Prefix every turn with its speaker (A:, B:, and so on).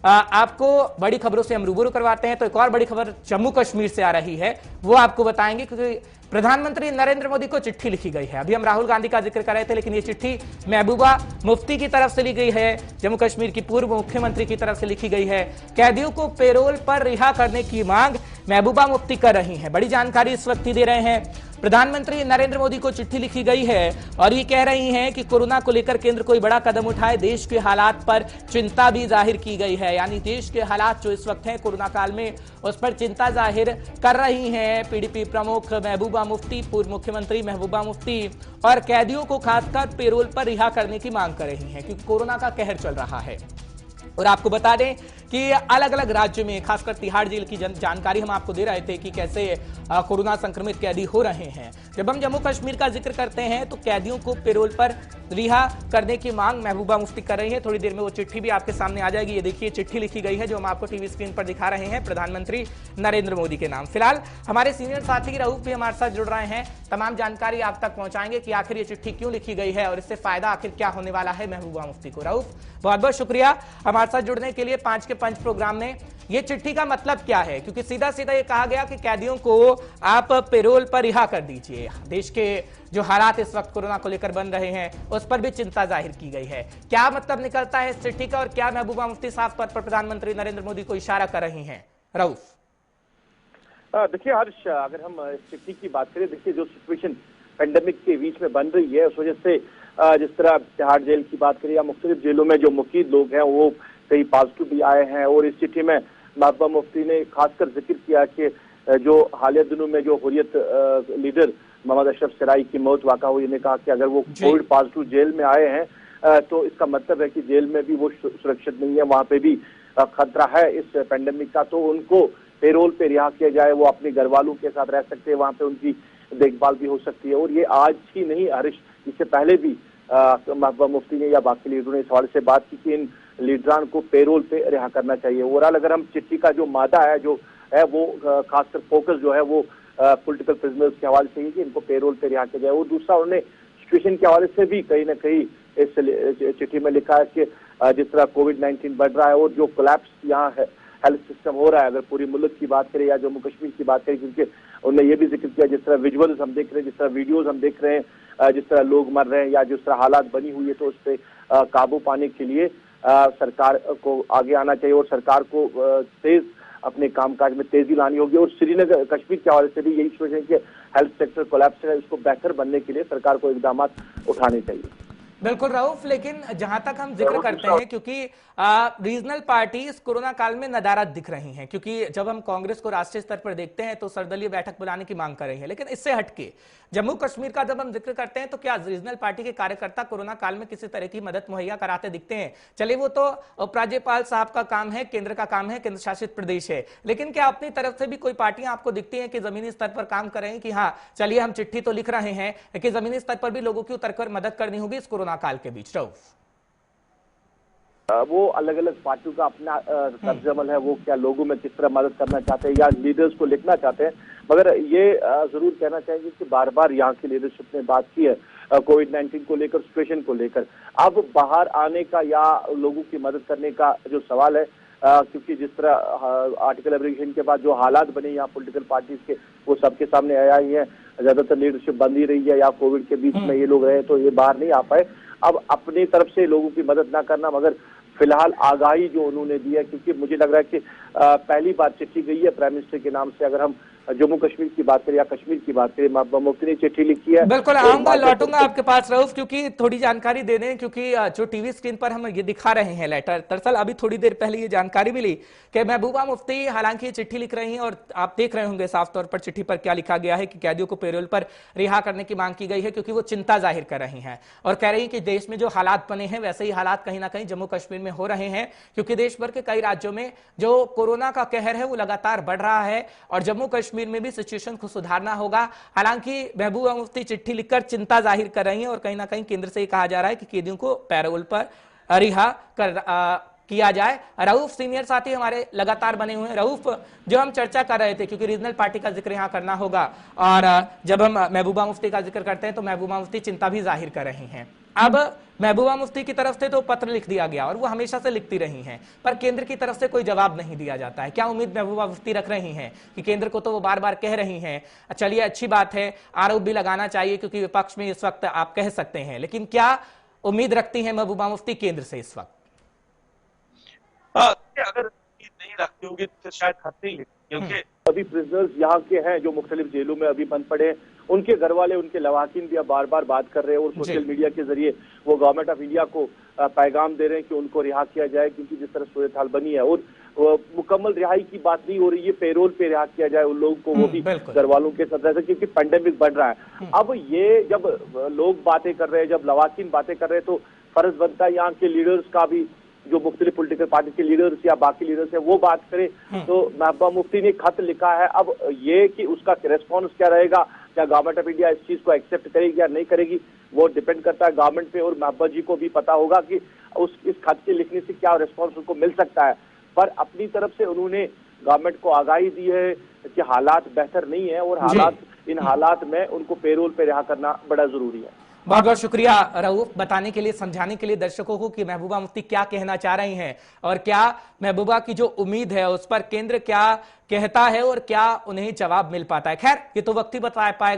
A: आपको बड़ी खबरों से हम रूबरू करवाते हैं। तो एक और बड़ी खबर जम्मू कश्मीर से आ रही है, वो आपको बताएंगे, क्योंकि प्रधानमंत्री नरेंद्र मोदी को चिट्ठी लिखी गई है। अभी हम राहुल गांधी का जिक्र कर रहे थे, लेकिन ये चिट्ठी महबूबा मुफ्ती की तरफ से ली गई है, जम्मू कश्मीर की पूर्व मुख्यमंत्री की तरफ से लिखी गई है। कैदियों को पेरोल पर रिहा करने की मांग महबूबा मुफ्ती कर रही हैं। बड़ी जानकारी इस वक्त दे रहे हैं। प्रधानमंत्री नरेंद्र मोदी को चिट्ठी लिखी गई है और ये कह रही हैं कि कोरोना को लेकर केंद्र कोई बड़ा कदम उठाए। देश के हालात पर चिंता भी जाहिर की गई है, यानी देश के हालात जो इस वक्त हैं कोरोना काल में, उस पर चिंता जाहिर कर रही हैं पीडीपी प्रमुख महबूबा मुफ्ती, पूर्व मुख्यमंत्री महबूबा मुफ्ती, और कैदियों को खासकर पेरोल पर रिहा करने की मांग कर रही हैं, क्योंकि कोरोना का कहर चल रहा है। और आपको बता दें कि अलग अलग राज्यों में, खासकर तिहाड़ जेल की जानकारी हम आपको दे रहे थे कि कैसे कोरोना संक्रमित कैदी हो रहे हैं। जब हम जम्मू कश्मीर का जिक्र करते हैं तो कैदियों को पेरोल पर रिहा करने की मांग महबूबा मुफ्ती कर रही है। थोड़ी देर में वो चिट्ठी भी आपके सामने आ जाएगी। ये देखिए, चिट्ठी लिखी गई है जो हम आपको टीवी स्क्रीन पर दिखा रहे हैं, प्रधानमंत्री नरेंद्र मोदी के नाम। फिलहाल हमारे सीनियर साथी रऊफ भी हमारे साथ जुड़ रहे हैं, तमाम जानकारी आप तक पहुंचाएंगे कि आखिर ये चिट्ठी क्यों लिखी गई है और इससे फायदा आखिर क्या होने वाला है महबूबा मुफ्ती को। रऊफ, बहुत बहुत शुक्रिया हमारे साथ जुड़ने के लिए 5 के 5 प्रोग्राम में। ये चिट्ठी का मतलब क्या है, क्योंकि सीधा सीधा ये कहा गया कि कैदियों को आप पेरोल पर रिहा कर दीजिए। देश के जो हालात इस वक्त कोरोना को लेकर बन रहे हैं उस पर भी चिंता जाहिर की गई है। क्या मतलब निकलता है इस चिट्ठी का और क्या महबूबा मुफ्ती साफ तौर पर प्रधानमंत्री नरेंद्र मोदी को इशारा कर रही हैं? रऊफ,
B: देखिए हर्ष, अगर हम इस चिट्ठी की बात करें, देखिए जो सिचुएशन पेंडेमिक के बीच में बन रही है उस वजह से जिस तरह तिहाड़ जेल की बात करें या मुख्तलिफ जेलों में जो मुकीद लोग हैं वो कई पॉजिटिव भी आए हैं। और इस चिट्ठी में महबूबा मुफ्ती ने खासकर जिक्र किया कि जो हालिया दिनों में जो हुर्रियत लीडर मोहम्मद अशरफ सराई की मौत वाक़ा हुई, ने कहा कि अगर वो कोविड पॉजिटिव जेल में आए हैं तो इसका मतलब है कि जेल में भी वो सुरक्षित नहीं है, वहाँ पे भी खतरा है इस पेंडेमिक का, तो उनको पेरोल पे रिहा किया जाए, वो अपने घर वालों के साथ रह सकते हैं, वहाँ पे उनकी देखभाल भी हो सकती है। और ये आज ही नहीं हरीश, इससे पहले भी महबूबा मुफ्ती ने या बाकी लीडरों ने इस हवाले से बात की कि इन लीडरान को पेरोल पे रिहा करना चाहिए। ओवरऑल अगर हम चिट्ठी का जो मादा है जो है वो खासकर फोकस जो है वो पॉलिटिकल प्रिजनर्स के हवाले से ही कि इनको पेरोल पे रिहा किया जाए। और दूसरा उन्होंने सिचुएशन के हवाले से भी कहीं ना कहीं इस चिट्ठी में लिखा है कि जिस तरह कोविड-19 बढ़ रहा है और जो कोलैप्स यहाँ है हेल्थ सिस्टम हो रहा है, अगर पूरी मुल्क की बात करें या जम्मू कश्मीर की बात करें, क्योंकि उन्होंने ये भी जिक्र किया जिस तरह विजुअल्स हम देख रहे हैं, जिस तरह वीडियोस हम देख रहे हैं, जिस तरह लोग मर रहे हैं या जिस तरह हालात बनी हुई है, तो उस पर काबू पाने के लिए सरकार को आगे आना चाहिए और सरकार को तेज अपने कामकाज में तेजी लानी होगी। और श्रीनगर कश्मीर के हवाले से भी यही सोच है कि हेल्थ सेक्टर कोलैप्स है, उसको बेहतर बनने के लिए सरकार को इकदाम उठाने चाहिए।
A: बिल्कुल रऊफ, लेकिन जहां तक हम जिक्र करते हैं, क्योंकि रीजनल पार्टी इस कोरोना काल में नदारद दिख रही हैं, क्योंकि जब हम कांग्रेस को राष्ट्रीय स्तर पर देखते हैं तो सर्वदलीय बैठक बुलाने की मांग कर रही है, लेकिन इससे हटके जम्मू कश्मीर का जब हम जिक्र करते हैं तो क्या रीजनल पार्टी के कार्यकर्ता कोरोना काल में किसी तरह की मदद मुहैया कराते दिखते हैं? चलिए वो तो उपराज्यपाल साहब का काम है, केंद्र का काम है, केंद्र शासित प्रदेश है, लेकिन क्या अपनी तरफ से भी कोई पार्टियां आपको दिखती हैं कि जमीनी स्तर पर काम कर रहे हैं कि हाँ चलिए हम चिट्ठी तो लिख रहे हैं लेकिन जमीनी स्तर पर भी लोगों की उतरकर मदद करनी होगी इस कोरोना काल के बीच? रऊफ,
B: वो अलग अलग पार्टियों का अपना तर्ज अमल है, वो क्या लोगों में किस तरह मदद करना चाहते हैं या लीडर्स को लिखना चाहते हैं, मगर ये जरूर कहना चाहेंगे कि बार बार यहाँ की लीडरशिप ने बात की है कोविड-19 को लेकर, सिचुएशन को लेकर। अब बाहर आने का या लोगों की मदद करने का जो सवाल है, क्योंकि जिस तरह आर्टिकल एब्रीगेशन के बाद जो हालात बने यहाँ पॉलिटिकल पार्टीज के, वो सबके सामने आया ही है। ज्यादातर लीडरशिप बंद ही रही है या कोविड के बीच में ये लोग रहे तो ये बाहर नहीं आ पाए। अब अपनी तरफ से लोगों की मदद ना करना, मगर फिलहाल आगाही जो उन्होंने दी है, क्योंकि मुझे लग रहा है कि पहली बार चिट्ठी गई है प्राइम मिनिस्टर के नाम से, अगर हम जम्मू कश्मीर की बात करें या कश्मीर की बात करें, महबूबा मुफ्ती ने चिट्ठी लिखी है।
A: बिल्कुल आऊंगा, लौटूंगा आपके पास रऊफ, क्योंकि थोड़ी जानकारी दे दें, क्योंकि जो टीवी स्क्रीन पर हम ये दिखा रहे हैं लेटर, दरअसल अभी थोड़ी देर पहले ये जानकारी मिली कि महबूबा मुफ्ती हालांकि ये चिट्ठी लिख रही हैं और आप देख रहे होंगे साफ तौर पर चिट्ठी पर क्या लिखा गया है कि कैदियों को पेरोल पर रिहा करने की मांग की गई है, क्योंकि वो चिंता जाहिर कर रही हैं और कह रही हैं कि देश में जो हालात बने हैं वैसे ही हालात कहीं ना कहीं जम्मू कश्मीर में हो रहे हैं, क्योंकि देश भर के कई राज्यों में जो कोरोना का कहर है वो लगातार बढ़ रहा है और जम्मू कश्मीर में भी सिचुएशन को सुधारना होगा। हालांकि महबूबा मुफ्ती चिट्ठी लिखकर चिंता जाहिर कर रही हैं और कहीं ना कहीं केंद्र से कहा जा रहा है कि कैदियों को पैरोल पर रिहा किया जाए। रऊफ सीनियर साथी हमारे लगातार बने हुए हैं। रऊफ, जो हम चर्चा कर रहे थे, क्योंकि रीजनल पार्टी का जिक्र यहाँ करना होगा और जब हम महबूबा मुफ्ती का जिक्र करते हैं तो महबूबा मुफ्ती चिंता भी जाहिर कर रही हैं, अब महबूबा मुफ्ती की तरफ से तो पत्र लिख दिया गया और वो हमेशा से लिखती रही हैं, पर केंद्र की तरफ से कोई जवाब नहीं दिया जाता है। क्या उम्मीद महबूबा मुफ्ती रख रही हैं कि केंद्र को तो वो बार बार कह रही हैं, चलिए अच्छी बात है, आरोप भी लगाना चाहिए क्योंकि विपक्ष में इस वक्त आप कह सकते हैं, लेकिन क्या उम्मीद रखती हैं महबूबा मुफ्ती केंद्र से इस वक्त?
C: अगर उम्मीद नहीं रखती होगी तो शायद खतरे ही, क्योंकि
B: अभी प्रिजनर्स यहाँ के हैं जो मुख्तलिफ जेलों में अभी बंद पड़े हैं, उनके घर वाले, उनके लवाकिन भी अब बार बार बात कर रहे हैं और सोशल मीडिया के जरिए वो गवर्नमेंट ऑफ इंडिया को पैगाम दे रहे हैं कि उनको रिहा किया जाए, क्योंकि जिस तरह सूरत हाल बनी है और मुकम्मल रिहाई की बात नहीं हो रही है, पेरोल पे रिहा किया जाए उन लोगों को, वो भी घर वालों के साथ रहकर, क्योंकि पेंडेमिक बढ़ रहा है। अब ये जब लोग बातें कर रहे हैं, जब लवाकिन बातें कर रहे हैं, तो फर्ज बनता है यहाँ के लीडर्स का भी, जो मुख्तलिफ पॉलिटिकल पार्टी के लीडर्स या बाकी लीडर्स है वो बात करें। तो महबूबा मुफ्ती ने खत लिखा है, अब ये कि उसका रेस्पॉन्स क्या रहेगा, क्या गवर्नमेंट ऑफ इंडिया इस चीज को एक्सेप्ट करेगी या नहीं करेगी, वो डिपेंड करता है गवर्नमेंट पे, और महबूबा जी को भी पता होगा कि इस खत के लिखने से क्या रेस्पॉन्स उनको मिल सकता है। पर अपनी तरफ से उन्होंने गवर्नमेंट को आगाही दी है कि हालात बेहतर नहीं है और इन हालात में उनको पेरोल पे रिहा करना बड़ा जरूरी है।
A: बहुत बहुत शुक्रिया रऊफ, बताने के लिए, समझाने के लिए दर्शकों को कि महबूबा मुफ्ती क्या कहना चाह रही हैं और क्या महबूबा की जो उम्मीद है उस पर केंद्र क्या कहता है और क्या उन्हें जवाब मिल पाता है। खैर, ये तो वक्त ही बता पाएगा।